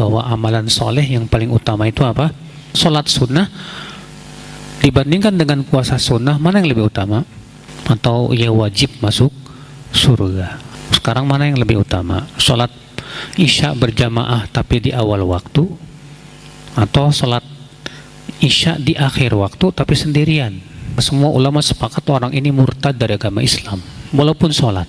bahwa amalan soleh yang paling utama itu apa? Sholat sunnah. Dibandingkan dengan puasa sunnah, mana yang lebih utama? Atau ia wajib masuk surga? Sekarang mana yang lebih utama? Sholat isya berjamaah tapi di awal waktu, atau sholat isya di akhir waktu tapi sendirian? Semua ulama sepakat orang ini murtad dari agama Islam walaupun sholat.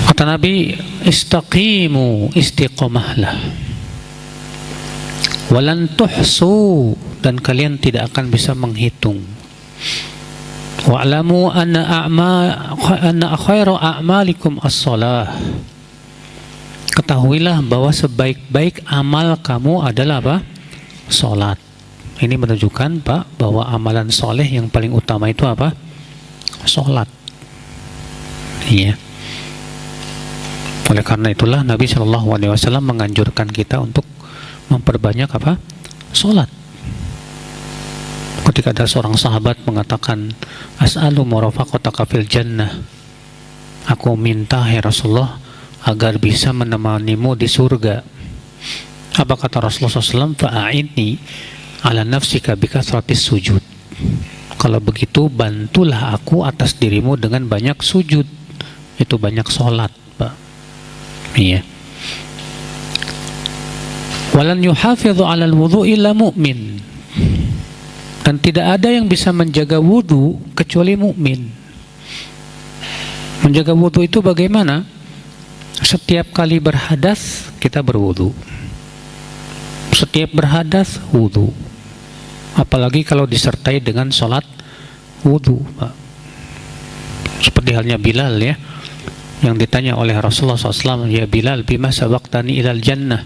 Kata Nabi, istaqimu, istiqomahlah, walan tuhsu, dan kalian tidak akan bisa menghitung. Wa'lamu anna khairu a'malikum as-salah. Ketahuilah bahwa sebaik-baik amal kamu adalah apa? Salat. Ini menunjukkan Pak bahwa amalan soleh yang paling utama itu apa? Salat. Iya. Oleh karena itulah Nabi Shallallahu Alaihi Wasallam menganjurkan kita untuk memperbanyak apa? Salat. Ketika ada seorang sahabat mengatakan, as'alu murafaqataka fil jannah, aku minta ya Rasulullah agar bisa menemanimu di surga. Apa kata Rasulullah SAW? Fa'a'inni ala nafsika bikasratis sujud. Kalau begitu bantulah aku atas dirimu dengan banyak sujud. Itu banyak sholat, Pak. Iya. Walan yuhafidhu alal wudhu illa mu'min. Dan tidak ada yang bisa menjaga wudhu kecuali mukmin. Menjaga wudhu itu bagaimana? Setiap kali berhadas kita berwudhu. Setiap berhadas wudhu. Apalagi kalau disertai dengan sholat wudhu, Pak. Seperti halnya Bilal ya, yang ditanya oleh Rasulullah SAW, ya Bilal, bima sabaqtani ilal jannah.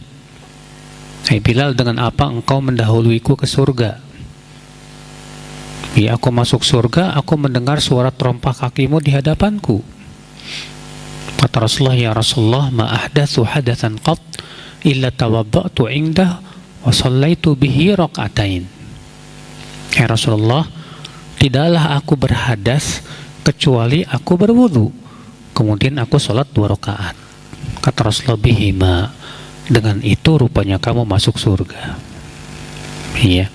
Hai Bilal, dengan apa engkau mendahuluiku ke surga? Ya, aku masuk surga, aku mendengar suara terompah kakimu di hadapanku. Kata Rasulullah, ya Rasulullah, ma ahdatsu hadatsan qat illa tawadda'tu indah wa shallaitu bihi raka'atain. Ya Rasulullah, tidaklah aku berhadas kecuali aku berwudu, kemudian aku sholat 2 rakaat. Kata Rasulullah, bihima, dengan itu rupanya kamu masuk surga. Iya.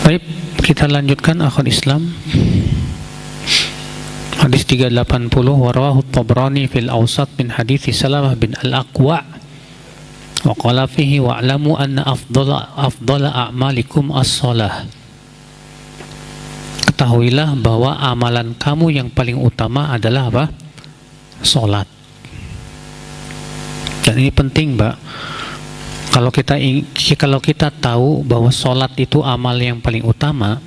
Baik, kita lanjutkan akhul Islam. Hadis 380, warawahu Tabrani fil Awsat min hadithi Salamah bin Al-Aqwa wa qala fihi wa'lamu anna afdala a'malikum as-salah. Ketahuilah bahwa amalan kamu yang paling utama adalah apa? Salat. Dan ini penting, Mbak. Kalau kita tahu bahwa sholat itu amal yang paling utama,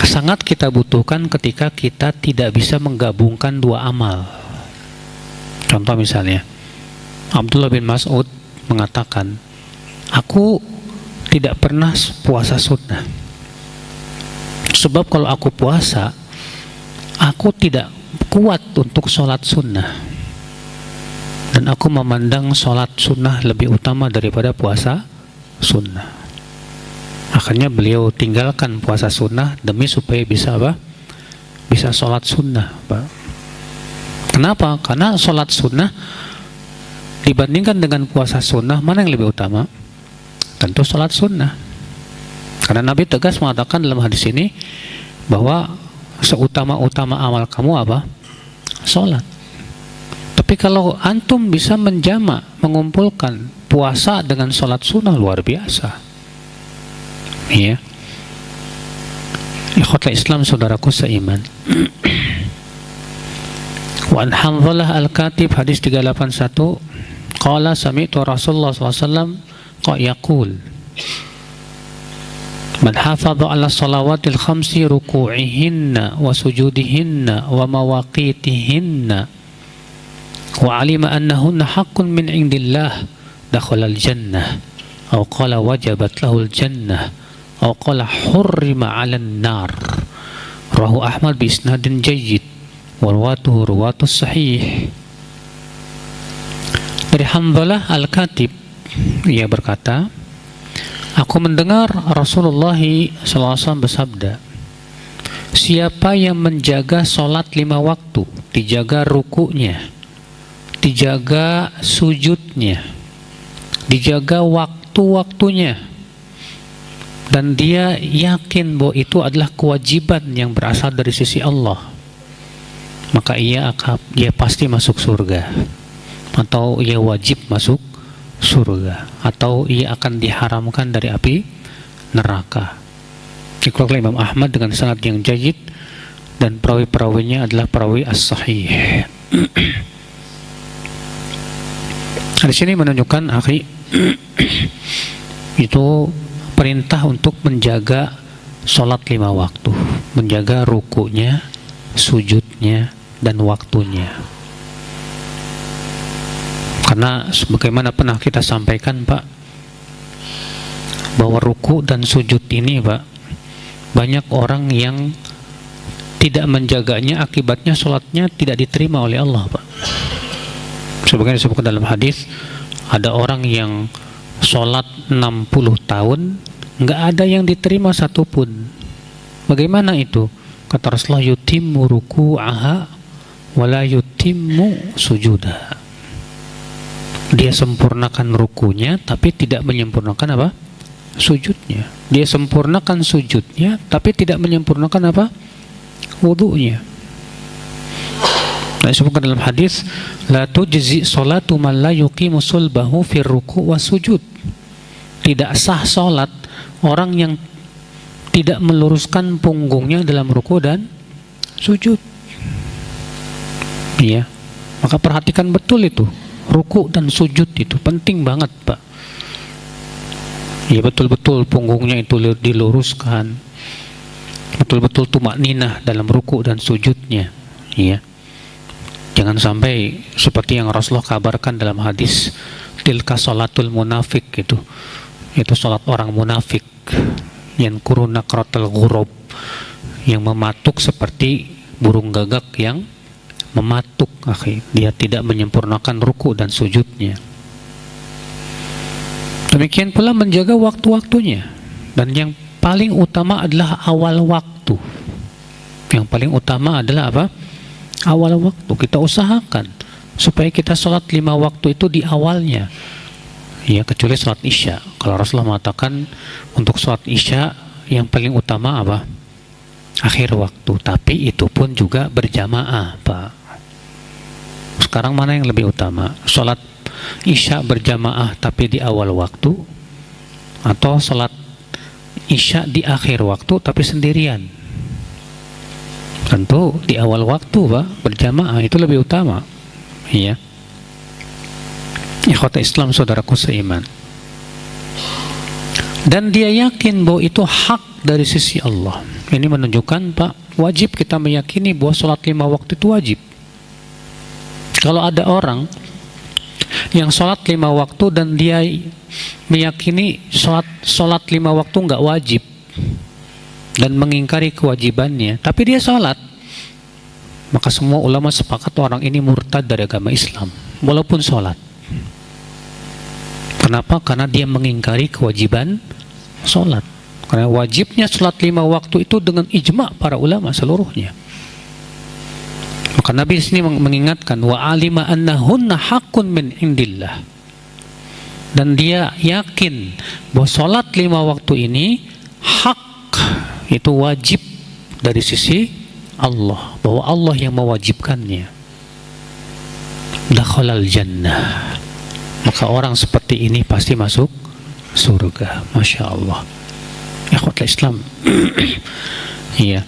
sangat kita butuhkan ketika kita tidak bisa menggabungkan 2 amal. Contoh misalnya, Abdullah bin Mas'ud mengatakan, aku tidak pernah puasa sunnah, sebab kalau aku puasa, aku tidak kuat untuk sholat sunnah. Dan aku memandang sholat sunnah lebih utama daripada puasa sunnah. Akhirnya beliau tinggalkan puasa sunnah demi supaya bisa apa? Bisa sholat sunnah, Pak. Kenapa? Karena sholat sunnah dibandingkan dengan puasa sunnah, mana yang lebih utama? Tentu sholat sunnah. Karena Nabi tegas mengatakan dalam hadis ini bahwa seutama-utama amal kamu apa? Sholat. Tapi kalau antum bisa menjamak, mengumpulkan puasa dengan sholat sunnah, luar biasa. Iya. Ikhwatul Islam, saudaraku seiman. Wa an Hanzalah Al-Katib, hadis 381, qala sami'tu Rasulullah SAW yaqul, man hafadha ala salawatil khamsi ruku'ihinna wa sujudihinna wa mawaqitihinna wa alima annahunna haqqun min indillah dakhala al-jannah aw qala wajabat lahul jannah aw qala hurrima 'alan nar. Rawahu Ahmad bi isnadin jayyid wa ruwatuhu ruwatus sahih. Dari Hanzalah Al-Katib, ia berkata, Aku mendengar Rasulullah SAW bersabda, siapa yang menjaga sholat 5 waktu, dijaga rukunya, dijaga sujudnya, dijaga waktu-waktunya, dan dia yakin bahwa itu adalah kewajiban yang berasal dari sisi Allah, maka ia pasti masuk surga, atau ia wajib masuk surga, atau ia akan diharamkan dari api neraka. Dikeluarkan Imam Ahmad dengan sanad yang jayyid, dan perawi-perawinya adalah perawi as-sahih. Di sini menunjukkan akhi itu perintah untuk menjaga sholat 5 waktu, menjaga rukunya, sujudnya, dan waktunya. Karena sebagaimana pernah kita sampaikan, Pak, bahwa ruku dan sujud ini, Pak, banyak orang yang tidak menjaganya, akibatnya sholatnya tidak diterima oleh Allah, Pak. Sebagaimana disebutkan dalam hadis, ada orang yang sholat 60 tahun nggak ada yang diterima satupun. Bagaimana itu? Kata Rasulullah, yutimmu ruku'aha wala yutimmu sujudah. Dia sempurnakan rukunya tapi tidak menyempurnakan apa? Sujudnya. Dia sempurnakan sujudnya tapi tidak menyempurnakan apa? Wudu'nya. Nah, disebutkan dalam hadis, la tujzi salatu man la yuqimu sulbahu fir ruku' wa sujud. Tidak sah salat orang yang tidak meluruskan punggungnya dalam ruku dan sujud. Iya. Maka perhatikan betul itu. Ruku dan sujud itu penting banget, Pak. Ya, betul-betul punggungnya itu diluruskan. Betul-betul tumakninah dalam ruku dan sujudnya. Iya. Jangan sampai seperti yang Rasulullah kabarkan dalam hadis, tilka salatul munafik, itu salat orang munafik, yang kuruna kratal ghurab, yang mematuk seperti burung gagak yang mematuk, akhi. Dia tidak menyempurnakan ruku dan sujudnya. Demikian pula menjaga waktu-waktunya, dan yang paling utama adalah awal waktu. Yang paling utama adalah apa? Awal waktu. Kita usahakan supaya kita sholat 5 waktu itu di awalnya, ya, kecuali sholat isya. Kalau Rasulullah mengatakan untuk sholat isya yang paling utama apa? Akhir waktu. Tapi itu pun juga berjamaah, Pak. Sekarang mana yang lebih utama? Sholat isya berjamaah tapi di awal waktu, atau sholat isya di akhir waktu tapi sendirian? Tentu di awal waktu, Pak, berjamaah itu lebih utama. Iya. Ikhwata Islam, saudaraku seiman. Dan dia yakin bahwa itu hak dari sisi Allah. Ini menunjukkan, Pak, wajib kita meyakini bahwa sholat 5 waktu itu wajib. Kalau ada orang yang sholat 5 waktu dan dia meyakini sholat 5 waktu nggak wajib dan mengingkari kewajibannya, tapi dia sholat, maka semua ulama sepakat orang ini murtad dari agama Islam walaupun sholat. Kenapa? Karena dia mengingkari kewajiban sholat. Karena wajibnya sholat 5 waktu itu dengan ijma' para ulama seluruhnya. Maka Nabi di sini mengingatkan, wa alima annahunna haqqun min indillah. Dan dia yakin bahwa sholat 5 waktu ini hak, itu wajib dari sisi Allah, bahwa Allah yang mewajibkannya. Dakhalal jannah. Maka orang seperti ini pasti masuk surga. Masya Allah. Ikhwatul Islam. Iya.